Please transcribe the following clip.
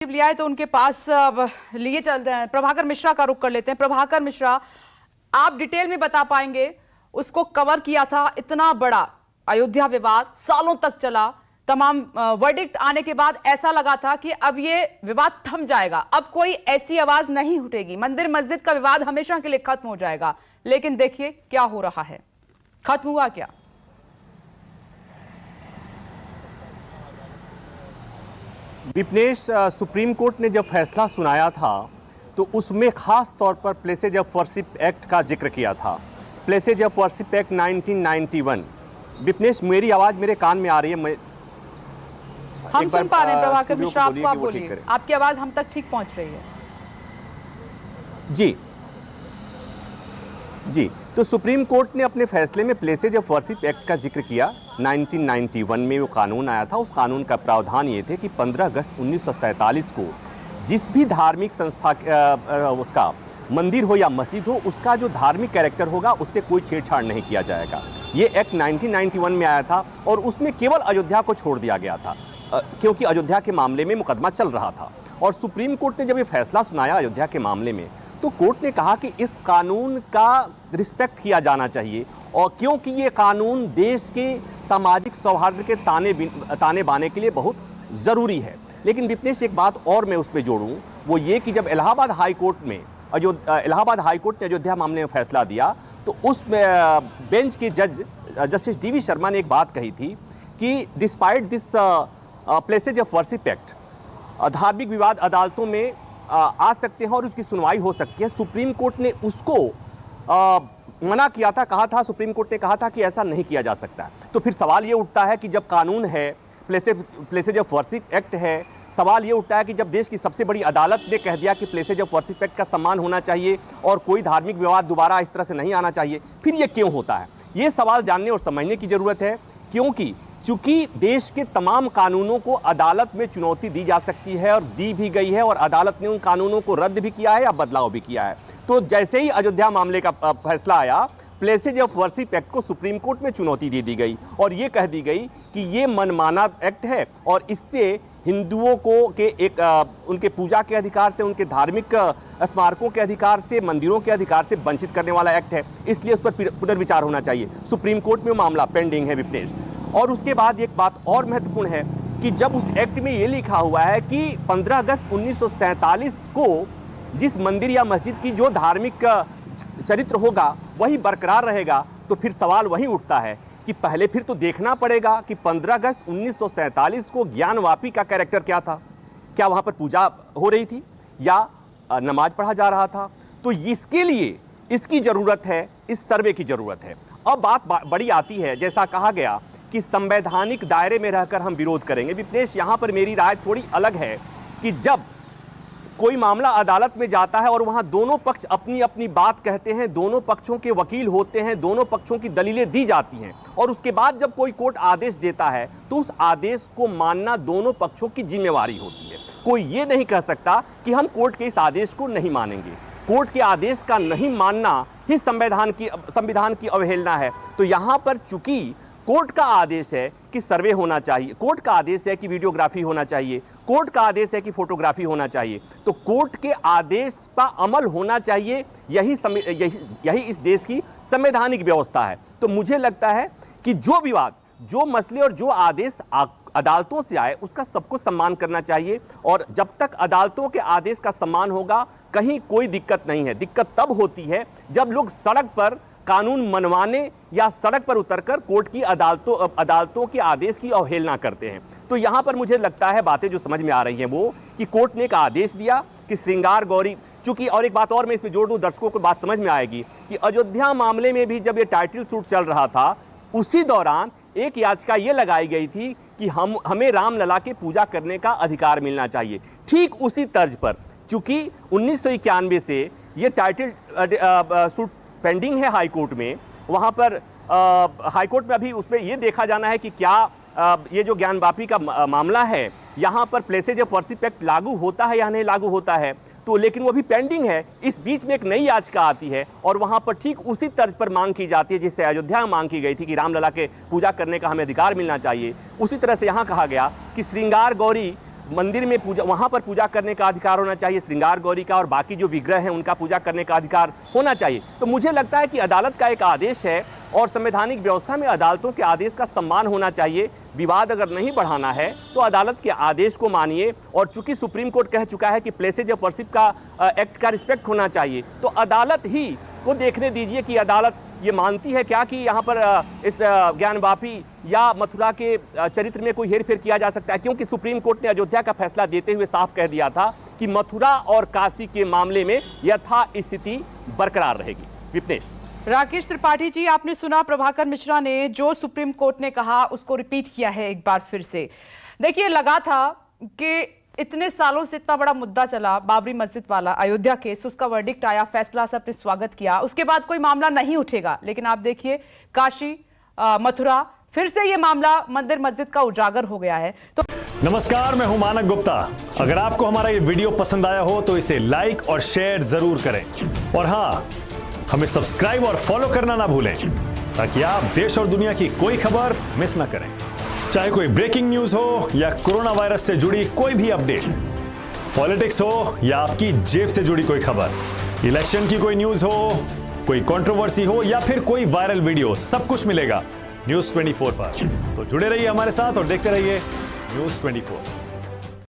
लिया है तो उनके पास लिए चलते हैं। प्रभाकर मिश्रा का रुख कर लेते हैं। प्रभाकर मिश्रा, आप डिटेल में बता पाएंगे, उसको कवर किया था, इतना बड़ा अयोध्या विवाद सालों तक चला, तमाम वर्डिक्ट आने के बाद ऐसा लगा था कि अब ये विवाद थम जाएगा, अब कोई ऐसी आवाज नहीं उठेगी, मंदिर मस्जिद का विवाद हमेशा के लिए खत्म हो जाएगा। लेकिन देखिए क्या हो रहा है, खत्म हुआ क्या? विपनेश, सुप्रीम कोर्ट ने जब फैसला सुनाया था तो उसमें खास तौर पर प्लेसेज ऑफ वर्शिप एक्ट का जिक्र किया था। Places of worship act 1991। Vipnesh, मेरी आवाज मेरे कान में आ रही है? हम सुन पा रहे हैं प्रभाकर मिश्रा, आपको आप बोलिए, आपकी आवाज हम तक ठीक पहुंच रही है। जी, तो सुप्रीम कोर्ट ने अपने फैसले में प्लेसेज ऑफ वर्शिप एक्ट का जिक्र किया। 1991 में वो कानून आया था। उस कानून का प्रावधान ये थे कि 15 अगस्त 1947 को जिस भी धार्मिक संस्था उसका मंदिर हो या मस्जिद हो, उसका जो धार्मिक कैरेक्टर होगा उससे कोई छेड़छाड़ नहीं किया जाएगा। ये एक्ट 1991 में आया था और उसमें केवल अयोध्या को छोड़ दिया गया था, क्योंकि अयोध्या के मामले में मुकदमा चल रहा था। और सुप्रीम कोर्ट ने जब ये फैसला सुनाया अयोध्या के मामले में, तो कोर्ट ने कहा कि इस कानून का रिस्पेक्ट किया जाना चाहिए, और क्योंकि ये कानून देश के सामाजिक सौहार्द के ताने बाने के लिए बहुत ज़रूरी है। लेकिन विपनेश, एक बात और मैं उस पर जोड़ूं, वो ये कि जब इलाहाबाद हाई कोर्ट ने अयोध्या मामले में फैसला दिया, तो उस बेंच के जज जस्टिस डीवी शर्मा ने एक बात कही थी कि despite this places of worship act, धार्मिक विवाद अदालतों में आ सकते हैं और उसकी सुनवाई हो सकती है। सुप्रीम कोर्ट ने उसको मना किया था, सुप्रीम कोर्ट ने कहा था कि ऐसा नहीं किया जा सकता। तो फिर सवाल ये उठता है कि जब कानून है, प्लेसेज ऑफ वर्शिप एक्ट है, सवाल ये उठता है कि जब देश की सबसे बड़ी अदालत ने कह दिया कि प्लेसेज ऑफ वर्शिप एक्ट का सम्मान होना चाहिए और कोई धार्मिक विवाद दोबारा इस तरह से नहीं आना चाहिए, फिर ये क्यों होता है? ये सवाल जानने और समझने की ज़रूरत है, क्योंकि चूंकि देश के तमाम कानूनों को अदालत में चुनौती दी जा सकती है और दी भी गई है, और अदालत ने उन कानूनों को रद्द भी किया है या बदलाव भी किया है। तो जैसे ही अयोध्या मामले का फैसला आया, प्लेसेज ऑफ वर्शिप एक्ट को सुप्रीम कोर्ट में चुनौती दे दी गई और ये कह दी गई कि ये मनमाना एक्ट है और इससे हिंदुओं को उनके पूजा के अधिकार से, उनके धार्मिक स्मारकों के अधिकार से, मंदिरों के अधिकार से वंचित करने वाला एक्ट है, इसलिए उस पर पुनर्विचार होना चाहिए। सुप्रीम कोर्ट में मामला पेंडिंग है विपनेश। और उसके बाद एक बात और महत्वपूर्ण है कि जब उस एक्ट में ये लिखा हुआ है कि 15 अगस्त 1947 को जिस मंदिर या मस्जिद की जो धार्मिक चरित्र होगा वही बरकरार रहेगा, तो फिर सवाल वही उठता है कि पहले फिर तो देखना पड़ेगा कि 15 अगस्त 1947 को ज्ञानवापी का कैरेक्टर क्या था। क्या वहाँ पर पूजा हो रही थी या नमाज पढ़ा जा रहा था? तो इसके लिए इसकी ज़रूरत है, इस सर्वे की ज़रूरत है। अब बात बड़ी आती है, जैसा कहा गया कि संवैधानिक दायरे में रहकर हम विरोध करेंगे। विपनेश, यहाँ पर मेरी राय थोड़ी अलग है कि जब कोई मामला अदालत में जाता है और वहाँ दोनों पक्ष अपनी अपनी बात कहते हैं, दोनों पक्षों के वकील होते हैं, दोनों पक्षों की दलीलें दी जाती हैं, और उसके बाद जब कोई कोर्ट आदेश देता है तो उस आदेश को मानना दोनों पक्षों की जिम्मेवारी होती है। कोई ये नहीं कह सकता कि हम कोर्ट के इस आदेश को नहीं मानेंगे। कोर्ट के आदेश का नहीं मानना ही संविधान की अवहेलना है। तो यहाँ पर चूंकि कोर्ट का आदेश है कि सर्वे होना चाहिए, कोर्ट का आदेश है कि वीडियोग्राफी होना चाहिए, कोर्ट का आदेश है कि फोटोग्राफी होना चाहिए, तो कोर्ट के आदेश का अमल होना चाहिए। यही इस देश की संवैधानिक व्यवस्था है। तो मुझे लगता है कि जो विवाद, जो मसले और जो आदेश अदालतों से आए उसका सबको सम्मान करना चाहिए, और जब तक अदालतों के आदेश का सम्मान होगा कहीं कोई दिक्कत नहीं है। दिक्कत तब होती है जब लोग सड़क पर कानून मनवाने या सड़क पर उतरकर कोर्ट की अदालतों के आदेश की अवहेलना करते हैं। तो यहाँ पर मुझे लगता है बातें जो समझ में आ रही हैं वो कि कोर्ट ने एक आदेश दिया कि श्रृंगार गौरी, चूंकि, और एक बात और मैं इस पर जोड़ दूं, दर्शकों को बात समझ में आएगी कि अयोध्या मामले में भी जब ये टाइटल सूट चल रहा था, उसी दौरान एक याचिका ये लगाई गई थी कि हमें रामलला के पूजा करने का अधिकार मिलना चाहिए। ठीक उसी तर्ज पर चूंकि 1991 से ये टाइटल सूट पेंडिंग है हाई कोर्ट में, वहाँ पर हाई कोर्ट में अभी उसमें ये देखा जाना है कि क्या ये जो ज्ञानवापी का मामला है, यहाँ पर प्लेसेज ऑफ वर्शिप एक्ट लागू होता है या नहीं लागू होता है। तो लेकिन वो भी पेंडिंग है। इस बीच में एक नई याचिका आती है और वहाँ पर ठीक उसी तर्ज पर मांग की जाती है जिससे अयोध्या में मांग की गई थी कि रामलला के पूजा करने का हमें अधिकार मिलना चाहिए। उसी तरह से यहाँ कहा गया कि श्रृंगार गौरी मंदिर में पूजा, वहाँ पर पूजा करने का अधिकार होना चाहिए, श्रृंगार गौरी का और बाकी जो विग्रह हैं उनका पूजा करने का अधिकार होना चाहिए। तो मुझे लगता है कि अदालत का एक आदेश है और संवैधानिक व्यवस्था में अदालतों के आदेश का सम्मान होना चाहिए। विवाद अगर नहीं बढ़ाना है तो अदालत के आदेश को मानिए, और चूंकि सुप्रीम कोर्ट कह चुका है कि प्लेसेज ऑफ वर्शिप का एक्ट का रिस्पेक्ट होना चाहिए, तो अदालत ही को देखने दीजिए कि अदालत ये मानती है क्या कि यहाँ पर इस ज्ञानवापी या मथुरा के चरित्र में कोई हेरफेर किया जा सकता है, क्योंकि सुप्रीम कोर्ट ने अयोध्या का फैसला देते हुए साफ कह दिया था कि मथुरा और काशी के मामले में यथास्थिति बरकरार रहेगी। विपनेश। राकेश त्रिपाठी जी, आपने सुना प्रभाकर मिश्रा ने जो सुप्रीम कोर्ट ने कहा उसको रिपीट किया है एक बार फिर से। देखिए, लगा था कि इतने सालों से इतना बड़ा मुद्दा चला बाबरी मस्जिद वाला अयोध्या केस, उसका वर्डिक्ट आया, फैसला सबने स्वागत किया, उसके बाद कोई मामला नहीं उठेगा। लेकिन आप देखिए, काशी मथुरा, फिर से ये मामला मंदिर मस्जिद का उजागर हो गया है। तो नमस्कार, मैं हूं मानक गुप्ता। अगर आपको हमारा ये वीडियो पसंद आया हो तो इसे लाइक और शेयर जरूर करें, और हाँ, हमें सब्सक्राइब और फॉलो करना ना भूलें ताकि आप देश और दुनिया की कोई खबर मिस ना करें। चाहे कोई ब्रेकिंग न्यूज हो या कोरोना वायरस से जुड़ी कोई भी अपडेट, पॉलिटिक्स हो या आपकी जेब से जुड़ी कोई खबर, इलेक्शन की कोई न्यूज हो, कोई कंट्रोवर्सी हो या फिर कोई वायरल वीडियो, सब कुछ मिलेगा न्यूज़ 24 पर। तो जुड़े रहिए हमारे साथ और देखते रहिए न्यूज़ 24।